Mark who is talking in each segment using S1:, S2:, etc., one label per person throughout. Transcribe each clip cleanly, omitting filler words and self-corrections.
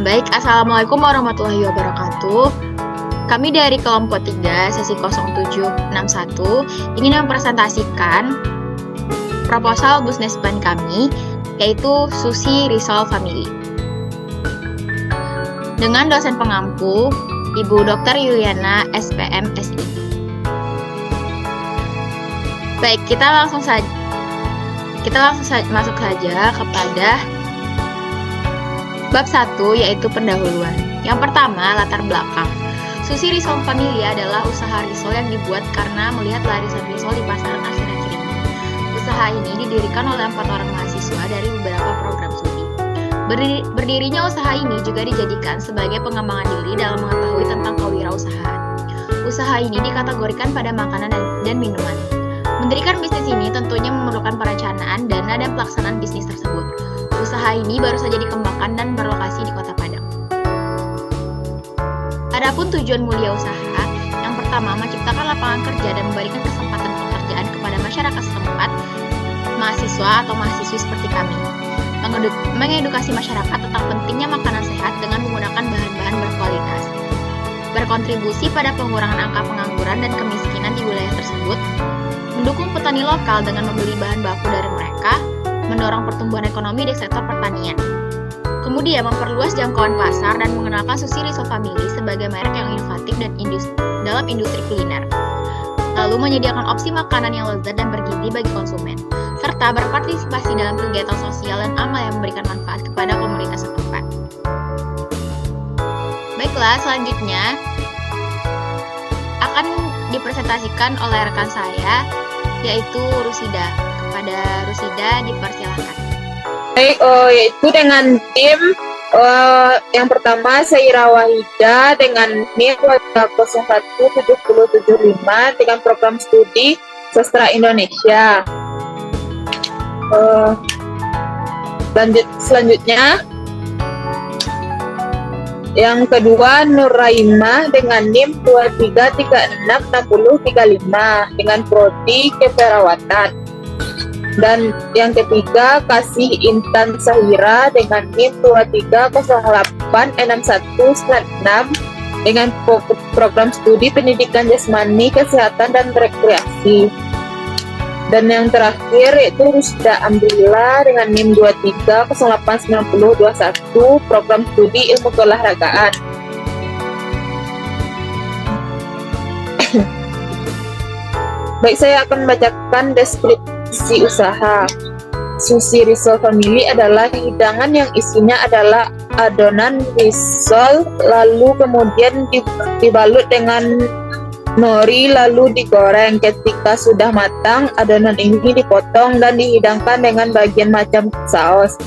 S1: Baik, Assalamualaikum warahmatullahi wabarakatuh. Kami dari kelompok 3, sesi 0761, ingin mempresentasikan proposal business plan kami, yaitu Susi Rizal Family. Dengan dosen pengampu, Ibu Dr. Yuliana, SPM, SI. Baik, kita langsung masuk saja kepada bab 1, yaitu pendahuluan. Yang pertama, latar belakang. Susi Rizal Family adalah usaha risol yang dibuat karena melihat larisan risol di pasaran akhir-akhir ini. Usaha ini didirikan oleh 4 orang mahasiswa dari beberapa program studi. Berdirinya usaha ini juga dijadikan sebagai pengembangan diri dalam mengetahui tentang kewirausahaan. Usaha ini dikategorikan pada makanan dan minuman. Mendirikan bisnis ini tentunya memerlukan perencanaan, dana, dan pelaksanaan bisnis tersebut. Usaha ini baru saja dikembangkan dan berlokasi di Kota Padang. Adapun tujuan mulia usaha, yang pertama menciptakan lapangan kerja dan memberikan kesempatan pekerjaan kepada masyarakat setempat, mahasiswa atau mahasiswi seperti kami. Mengedukasi masyarakat tentang pentingnya makanan sehat dengan menggunakan bahan-bahan berkualitas. Berkontribusi pada pengurangan angka pengangguran dan kemiskinan di wilayah tersebut. Mendukung petani lokal dengan membeli bahan baku dari mereka, mendorong pertumbuhan ekonomi di sektor pertanian. Kemudian memperluas jangkauan pasar dan mengenalkan Susi Rizal Family sebagai merek yang inovatif dan dalam industri kuliner. Lalu menyediakan opsi makanan yang lezat dan bergizi bagi konsumen, serta berpartisipasi dalam kegiatan sosial dan amal yang memberikan manfaat kepada komunitas setempat. Baiklah, selanjutnya akan dipresentasikan oleh rekan saya, yaitu Rusida. Kepada Rusida dipersilakan.
S2: Baik, yaitu dengan tim yang pertama Saira Wahida dengan NIM 017075 dengan program studi Sastra Indonesia. Selanjutnya yang kedua Nur Raimah dengan NIM 23366035 dengan prodi keperawatan. Dan yang ketiga Kasih Intan Sahira dengan NIM 23086196 dengan program studi pendidikan jasmani, kesehatan, dan rekreasi. Dan yang terakhir yaitu Rusda Amrila dengan NIM 23089021 program studi ilmu keolahragaan. Baik, saya akan membacakan deskripsi usaha. Susi Rizal Family adalah hidangan yang isinya adalah adonan risol, lalu kemudian dibalut dengan nori, lalu digoreng. Ketika sudah matang, adonan ini dipotong dan dihidangkan dengan bagian macam saus.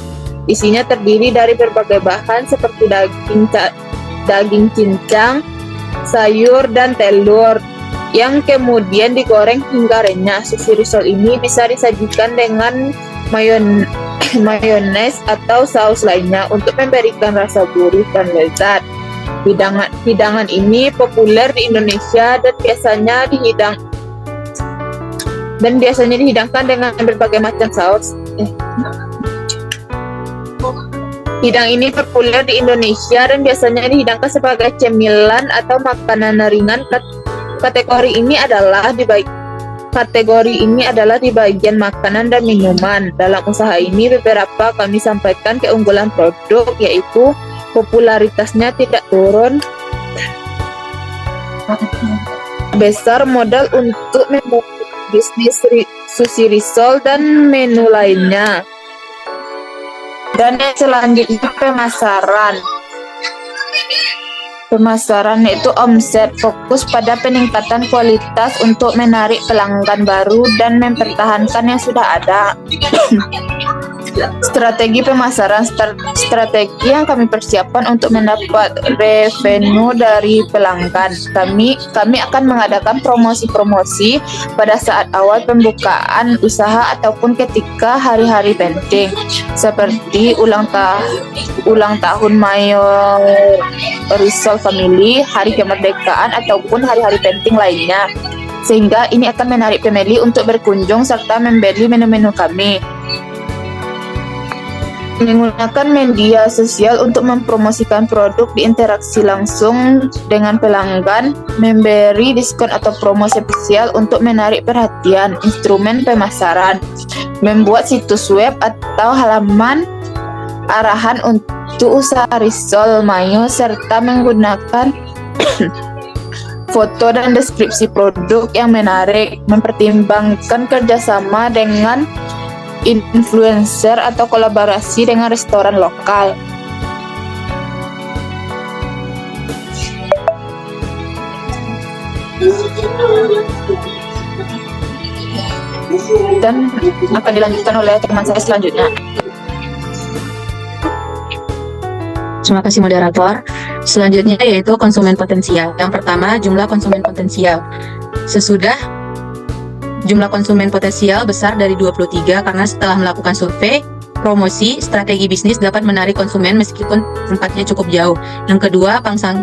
S2: Isinya terdiri dari berbagai bahan seperti daging cincang, sayur, dan telur, yang kemudian digoreng hingga renyah. Sushi risol ini bisa disajikan dengan mayones atau saus lainnya untuk memberikan rasa gurih dan lezat. Hidangan ini populer di Indonesia dan biasanya dihidangkan dengan berbagai macam saus. Hidang ini populer di Indonesia dan biasanya dihidangkan sebagai cemilan atau makanan ringan. Kategori ini adalah di bagian makanan dan minuman. Dalam usaha ini beberapa kami sampaikan keunggulan produk, yaitu popularitasnya tidak turun, besar modal untuk memulai bisnis Susi Rizal dan menu lainnya. Dan yang selanjutnya Pemasaran yaitu omset, fokus pada peningkatan kualitas untuk menarik pelanggan baru dan mempertahankan yang sudah ada. Strategi pemasaran, strategi yang kami persiapkan untuk mendapat revenue dari pelanggan. Kami akan mengadakan promosi-promosi pada saat awal pembukaan usaha ataupun ketika hari-hari penting, seperti ulang tahun Mayor Rizal Family, hari kemerdekaan, ataupun hari-hari penting lainnya, sehingga ini akan menarik pembeli untuk berkunjung serta membeli menu-menu kami. menggunakan media sosial untuk mempromosikan produk, diinteraksi langsung dengan pelanggan, memberi diskon atau promo spesial untuk menarik perhatian, instrumen pemasaran, membuat situs web atau halaman arahan untuk usaha Risol Mayo, serta menggunakan foto dan deskripsi produk yang menarik, mempertimbangkan kerjasama dengan influencer atau kolaborasi dengan restoran lokal. Dan akan dilanjutkan oleh teman saya selanjutnya.
S3: Terima kasih moderator. Selanjutnya yaitu konsumen potensial. Yang pertama, jumlah konsumen potensial. Sesudah jumlah konsumen potensial besar dari 23 karena setelah melakukan survei, promosi, strategi bisnis dapat menarik konsumen meskipun tempatnya cukup jauh. Yang kedua, pangsa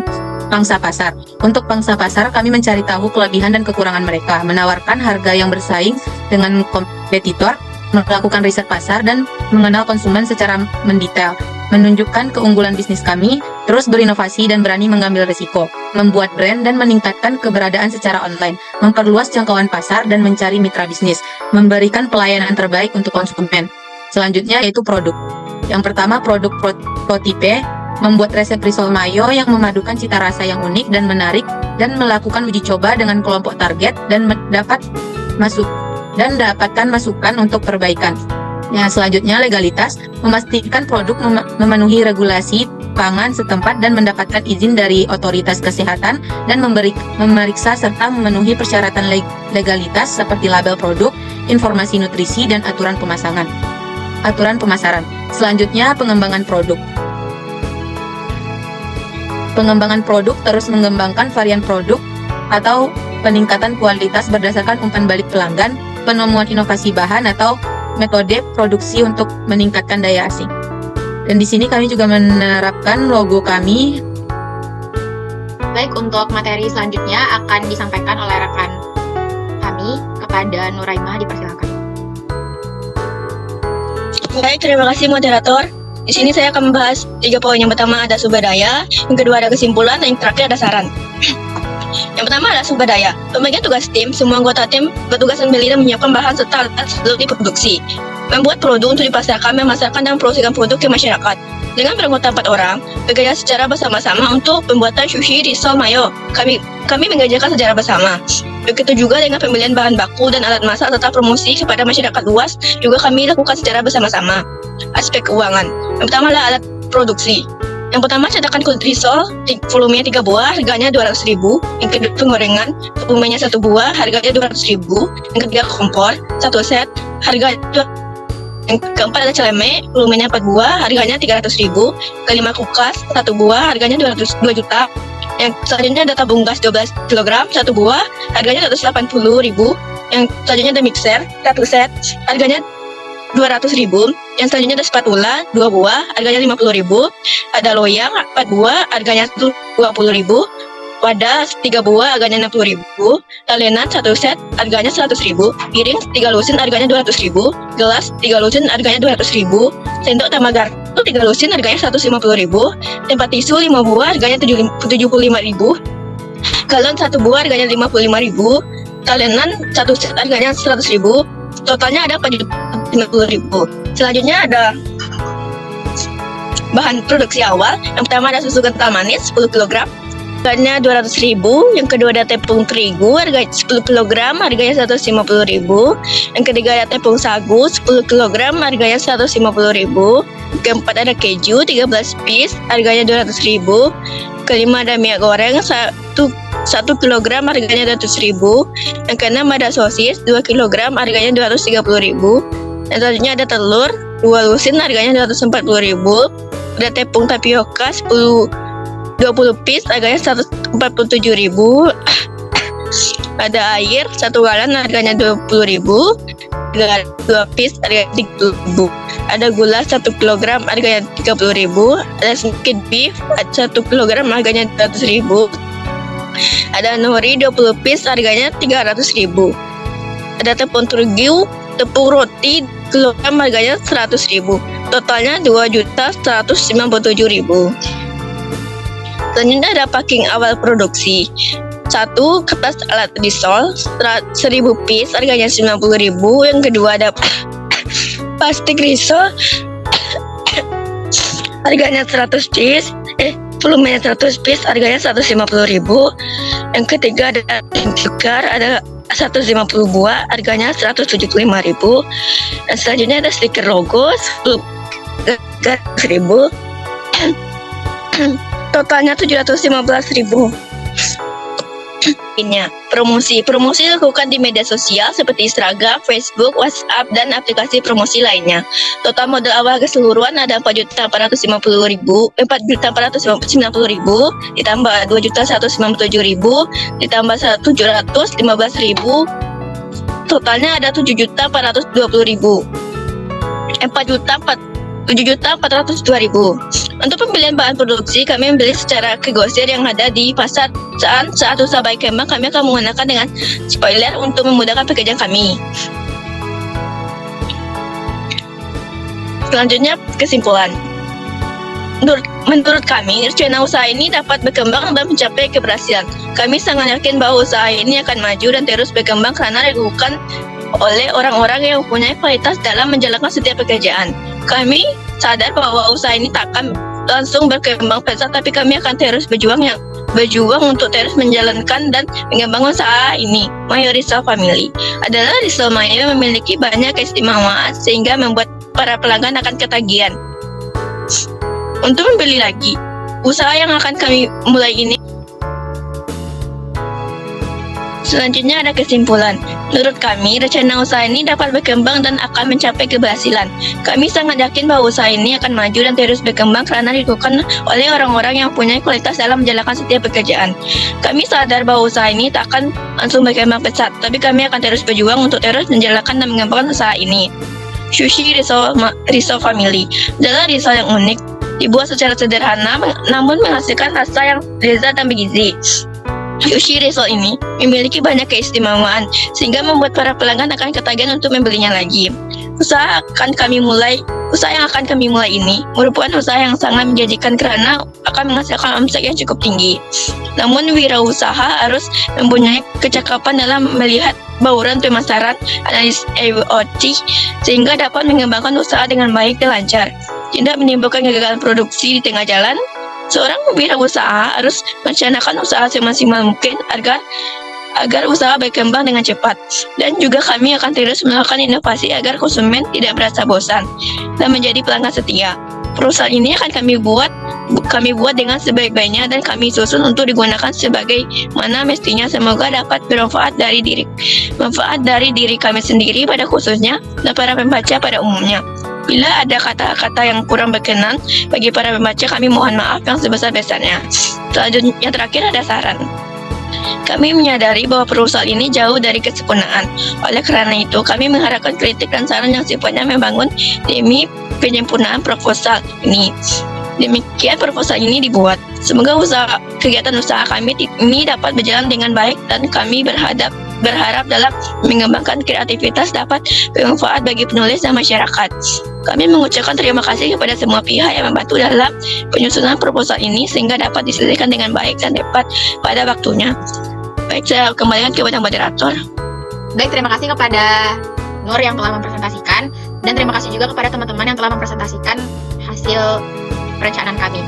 S3: pasar. Untuk pangsa pasar, kami mencari tahu kelebihan dan kekurangan mereka, menawarkan harga yang bersaing dengan kompetitor, melakukan riset pasar, dan mengenal konsumen secara mendetail, menunjukkan keunggulan bisnis kami, terus berinovasi dan berani mengambil risiko, membuat brand dan meningkatkan keberadaan secara online, memperluas jangkauan pasar dan mencari mitra bisnis, memberikan pelayanan terbaik untuk konsumen. Selanjutnya yaitu produk. Yang pertama, produk prototipe, membuat resep risol mayo yang memadukan cita rasa yang unik dan menarik, dan melakukan uji coba dengan kelompok target dan dapatkan masukan untuk perbaikan. Yang selanjutnya, legalitas, memastikan produk memenuhi regulasi pangan setempat dan mendapatkan izin dari otoritas kesehatan dan memeriksa serta memenuhi persyaratan legalitas seperti label produk, informasi nutrisi, dan aturan pemasaran. Selanjutnya, pengembangan produk. Pengembangan produk terus mengembangkan varian produk atau peningkatan kualitas berdasarkan umpan balik pelanggan, penemuan inovasi bahan atau metode produksi untuk meningkatkan daya asing. Dan di sini kami juga menerapkan logo kami.
S1: Baik, untuk materi selanjutnya akan disampaikan oleh rekan kami kepada Nuraimah, dipersilakan.
S4: Baik, terima kasih moderator. Di sini saya akan membahas 3 poin. Yang pertama ada sumber daya, yang kedua ada kesimpulan, dan yang terakhir ada saran. Yang pertama adalah sumber daya. Pembagian tugas tim, semua anggota tim bertugas membeli dan menyiapkan bahan serta alat sebelum diproduksi. Membuat produk untuk dipasarkan, memasarkan, dan mempromosikan produk ke masyarakat. Dengan beranggota 4 orang, bekerja secara bersama-sama untuk pembuatan sushi risol mayo. Kami mengerjakan secara bersama. Begitu juga dengan pembelian bahan baku dan alat masak serta promosi kepada masyarakat luas juga kami lakukan secara bersama-sama. Aspek keuangan. Yang pertama adalah alat produksi. Yang pertama, cetakan kulit risol, volumenya 3 buah, harganya 200.000. Yang kedua, penggorengan, volumenya 1 buah, harganya 200.000. Yang ketiga, kompor, 1 set, harganya 2. Yang keempat ada celeme, volumenya 4 buah, harganya 300.000. Kelima, kulkas, 1 buah, harganya 2 juta. Yang selanjutnya ada tabung gas 12 kg, 1 buah, harganya 180.000. Yang selanjutnya ada mixer, 1 set, harganya 200.000. Yang selanjutnya ada spatula 2 buah, harganya 50.000. Ada loyang 4 buah, harganya 20.000. Wadah 3 buah, harganya 60.000. Talenan 1 set, harganya 100.000. Piring 3 lusin, harganya 200.000. Gelas 3 lusin, harganya 200.000. Sendok tambah garpu 3 lusin, harganya 150.000. Tempat tisu 5 buah, harganya 75.000. Galon 1 buah, harganya 55.000. Talenan 1 set, harganya 100.000. Totalnya ada 50.000. Selanjutnya ada bahan produksi awal. Yang pertama ada susu kental manis 10 kg, harganya 200.000. Yang kedua ada tepung terigu, harga 10 kg, harganya 150.000. Yang ketiga ada tepung sagu 10 kg, harganya 150.000. Keempat ada keju 13 piece, harganya 200.000. Kelima ada minyak goreng 1 kg, harganya 200.000. Yang keenam ada sosis 2 kg, harganya 230.000. Yang selanjutnya ada telur 2 lusin, harganya 240.000. Ada tepung tapioka 20 piece, harganya 147.000. Ada air 1 galon, harganya 20.000. 2 piece, harganya 30.000. Ada gula 1 kg, harganya 30.000. Ada sedikit beef 1 kg, harganya 200.000. Ada nori 20 piece, harganya 300.000. Ada tepung terigu, tepung roti kilogram harganya 100.000. Totalnya 2.197.000. Selanjutnya ada packing awal produksi. 1 kertas alat risol 1.000 piece harganya 90.000. Yang kedua ada plastik risol harganya 100 piece, volumenya 100 piece harganya 150.000. Yang ketiga ada tikar ada 150 buah harganya 175.000. Dan selanjutnya ada stiker logo 10.000. Totalnya 715.000. Promosi dilakukan di media sosial seperti Instagram, Facebook, WhatsApp, dan aplikasi promosi lainnya. Total modal awal keseluruhan ada 4.490.000, ditambah 2.197.000, ditambah 715.000. Totalnya ada 7.420.000. 7.402.000. Untuk pembelian bahan produksi, kami membeli secara grosir yang ada di pasar. Saat usaha baik kembang, kami akan menggunakan dengan spoiler untuk memudahkan pekerjaan kami. Selanjutnya, kesimpulan. Menurut kami, rencana usaha ini dapat berkembang dan mencapai keberhasilan. Kami sangat yakin bahwa usaha ini akan maju dan terus berkembang karena dilakukan oleh orang-orang yang mempunyai kualitas dalam menjalankan setiap pekerjaan. Kami sadar bahwa usaha ini tak akan langsung berkembang pesat, tapi kami akan terus berjuang untuk terus menjalankan dan mengembangkan usaha ini. Mayo Risol Family adalah risol Mayo yang memiliki banyak keistimewaan sehingga membuat para pelanggan akan ketagihan untuk membeli lagi. Usaha yang akan kami mulai ini. Selanjutnya ada kesimpulan. Menurut kami, rencana usaha ini dapat berkembang dan akan mencapai keberhasilan. Kami sangat yakin bahwa usaha ini akan maju dan terus berkembang karena dilakukan oleh orang-orang yang punya kualitas dalam menjalankan setiap pekerjaan. Kami sadar bahwa usaha ini tak akan langsung berkembang pesat, tapi kami akan terus berjuang untuk terus menjalankan dan mengembangkan usaha ini. Sushi Risol Family adalah risol yang unik, dibuat secara sederhana namun menghasilkan rasa yang lezat dan bergizi. Sushi Risol ini memiliki banyak keistimewaan sehingga membuat para pelanggan akan ketagihan untuk membelinya lagi. Usaha yang akan kami mulai ini merupakan usaha yang sangat menjanjikan karena akan menghasilkan omset yang cukup tinggi. Namun wirausaha harus mempunyai kecakapan dalam melihat bauran pemasaran, analis EWOT, sehingga dapat mengembangkan usaha dengan baik dan lancar, tidak menimbulkan kegagalan produksi di tengah jalan. Seorang wirausaha harus merencanakan usaha semaksimal mungkin agar usaha berkembang dengan cepat. Dan juga kami akan terus melakukan inovasi agar konsumen tidak merasa bosan dan menjadi pelanggan setia. Perusahaan ini akan kami buat dengan sebaik-baiknya dan kami susun untuk digunakan sebagaimana mestinya. Semoga dapat bermanfaat dari diri kami sendiri pada khususnya dan para pembaca pada umumnya. Bila ada kata-kata yang kurang berkenan bagi para pembaca, kami mohon maaf yang sebesar-besarnya. Selanjutnya, yang terakhir ada saran. Kami menyadari bahwa perusahaan ini jauh dari kesempurnaan. Oleh karena itu, kami mengharapkan kritik dan saran yang sifatnya membangun demi penyempurnaan proposal ini. Demikian proposal ini dibuat. Semoga kegiatan usaha kami ini dapat berjalan dengan baik dan kami berharap dalam mengembangkan kreativitas dapat bermanfaat bagi penulis dan masyarakat. Kami mengucapkan terima kasih kepada semua pihak yang membantu dalam penyusunan proposal ini sehingga dapat diselesaikan dengan baik dan tepat pada waktunya. Baik, saya kembalikan kepada moderator.
S1: Baik, terima kasih kepada Nur yang telah mempresentasikan, dan terima kasih juga kepada teman-teman yang telah mempresentasikan hasil perencanaan kami.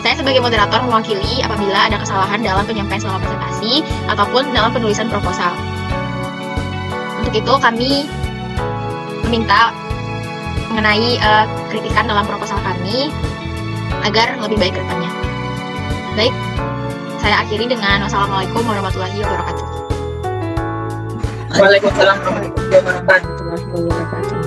S1: Saya sebagai moderator mewakili apabila ada kesalahan dalam penyampaian selama presentasi ataupun dalam penulisan proposal. Untuk itu kami meminta mengenai kritikan dalam proposal kami agar lebih baik ke depannya. Baik, saya akhiri dengan wassalamualaikum warahmatullahi wabarakatuh.
S2: Waalaikumsalam warahmatullahi wabarakatuh.